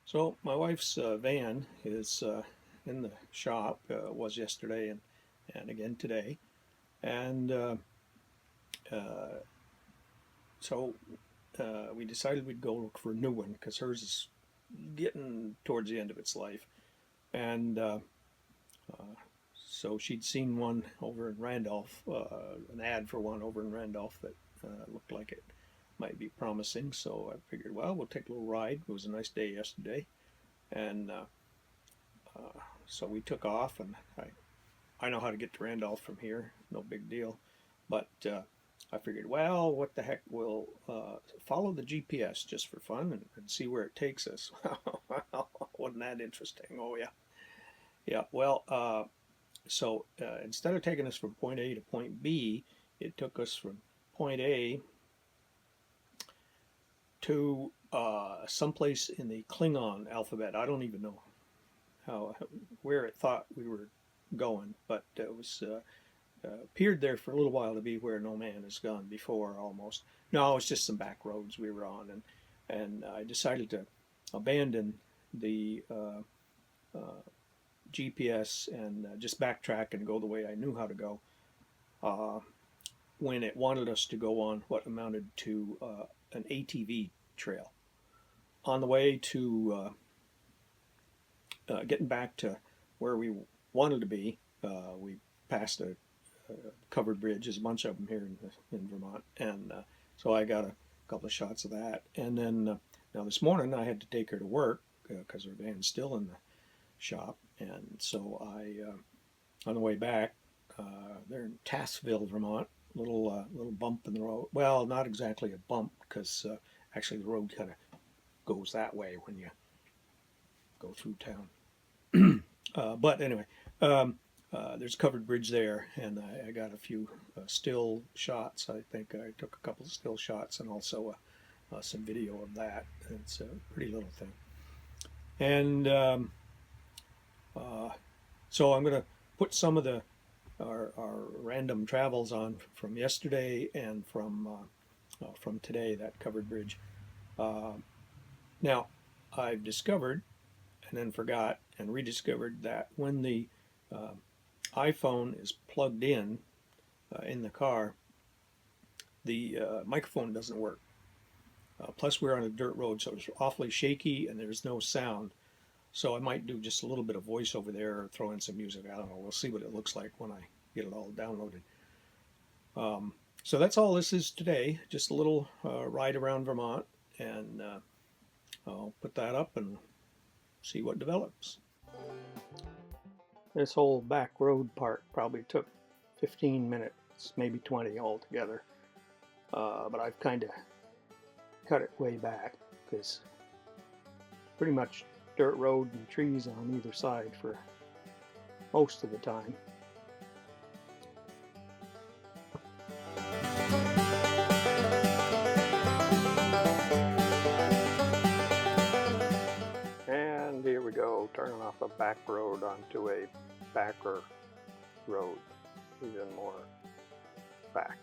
So my wife's van is in the shop. Was yesterday and again today, and uh, so we decided we'd go look for a new one because hers is getting towards the end of its life, and uh, so she'd seen one over in Randolph, an ad for one over in Randolph that looked like it might be promising. So I figured, well, we'll take a little ride. It was a nice day yesterday, and so we took off, and I know how to get to Randolph from here, no big deal. But I figured, well, what the heck, we'll follow the GPS just for fun and see where it takes us. Well, wasn't that interesting? Oh, yeah. Yeah, well, instead of taking us from point A to point B, it took us from point A to someplace in the Klingon alphabet. I don't even know how where it thought we were going, but it was appeared there for a little while to be where no man has gone before almost. No, it's just some back roads we were on, and I decided to abandon the GPS and just backtrack and go the way I knew how to go. Uh, when it wanted us to go on what amounted to an ATV trail. On the way to getting back to where we wanted to be, we passed a covered bridge. There's a bunch of them here in Vermont, and so I got a couple of shots of that. And then now this morning I had to take her to work because her van's still in the shop, and so on the way back, they're in Tassville, Vermont. Little bump in the road. Well, not exactly a bump because actually the road kind of goes that way when you go through town. But anyway, there's a covered bridge there, and I got a few still shots. I think I took a couple of still shots and also some video of that. It's a pretty little thing. And so I'm going to put some of our random travels on from yesterday and from today, that covered bridge. Uh, Now, I've discovered and then forgot and rediscovered that when the uh, iPhone is plugged in the car, the microphone doesn't work. Plus, we're on a dirt road, so it's awfully shaky and there's no sound. So I might do just a little bit of voiceover there or throw in some music. I don't know. We'll see what it looks like when I get it all downloaded. So that's all this is today. Just a little ride around Vermont, and I'll put that up and see what develops. This whole back road part probably took 15 minutes, maybe 20 altogether. But I've kind of cut it way back because pretty much dirt road and trees on either side for most of the time. And here we go, turning off a back road onto a backer road, even more back.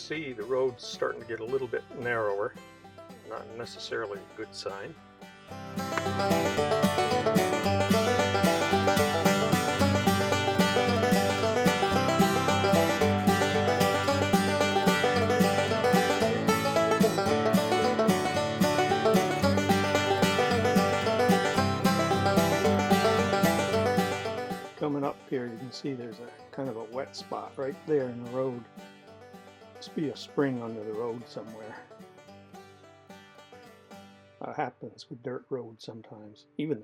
see, the road's starting to get a little bit narrower. Not necessarily a good sign. Coming up here, you can see there's a kind of a wet spot right there in the road. Must be a spring under the road somewhere. Happens with dirt roads sometimes, even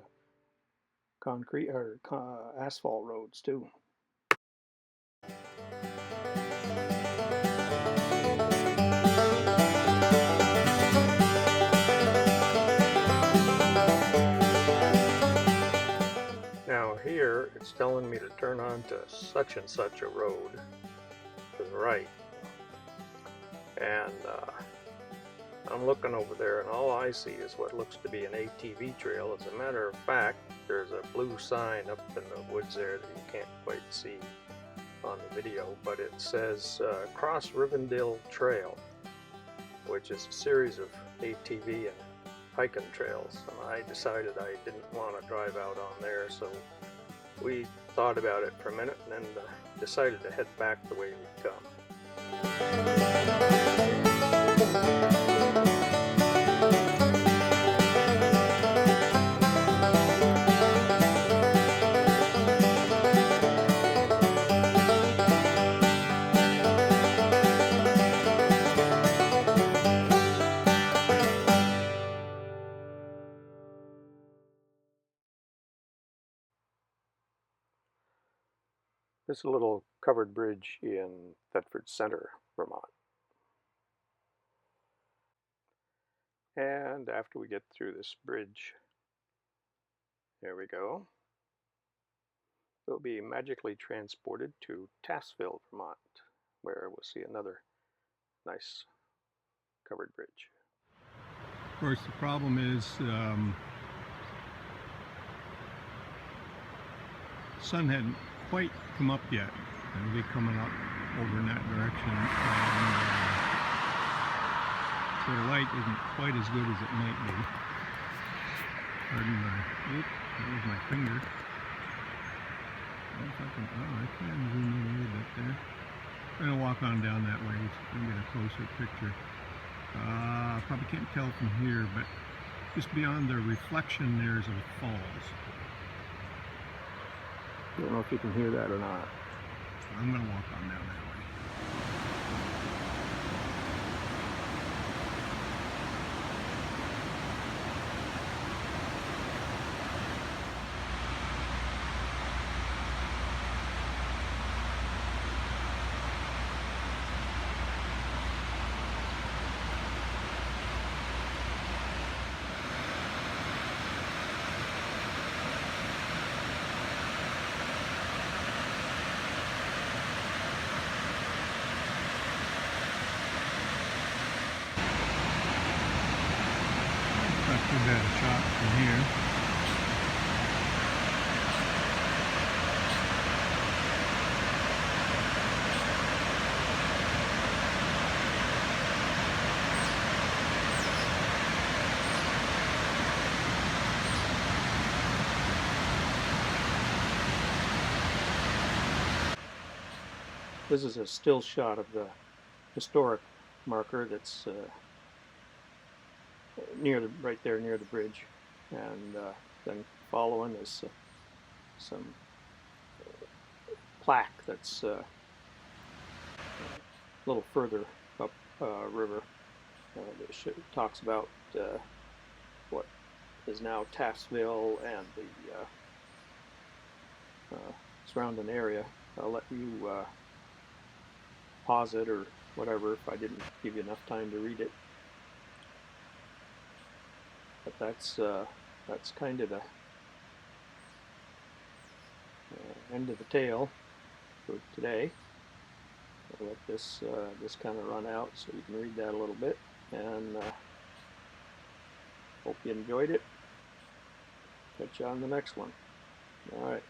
concrete or asphalt roads too. Now here it's telling me to turn on to such and such a road to the right, and I'm looking over there and all I see is what looks to be an ATV trail. As a matter of fact, there's a blue sign up in the woods there that you can't quite see on the video, but it says Cross Rivendell Trail, which is a series of ATV and hiking trails. And I decided I didn't want to drive out on there, so we thought about it for a minute and then decided to head back the way we'd come. This is a little covered bridge in Thetford Center, Vermont. And after we get through this bridge, there we go, we'll be magically transported to Tassville, Vermont, where we'll see another nice covered bridge. Of course, the problem is the sun hadn't quite come up yet. It'll be coming up over in that direction, and so the light isn't quite as good as it might be. Pardon my, there's my finger. I can zoom in a little bit there. I'm going to walk on down that way so you can get a closer picture. Probably can't tell from here, but just beyond the reflection there's a falls. Don't know if you can hear that or not. I'm going to walk on down that way. Too bad a shot from here. This is a still shot of the historic marker that's right there near the bridge, and then following is some plaque that's a little further up river that talks about what is now Tassville and the surrounding area. I'll let you pause it or whatever if I didn't give you enough time to read it. But that's kind of the end of the tale for today. I'll let this kind of run out so you can read that a little bit, and hope you enjoyed it. Catch you on the next one. All right.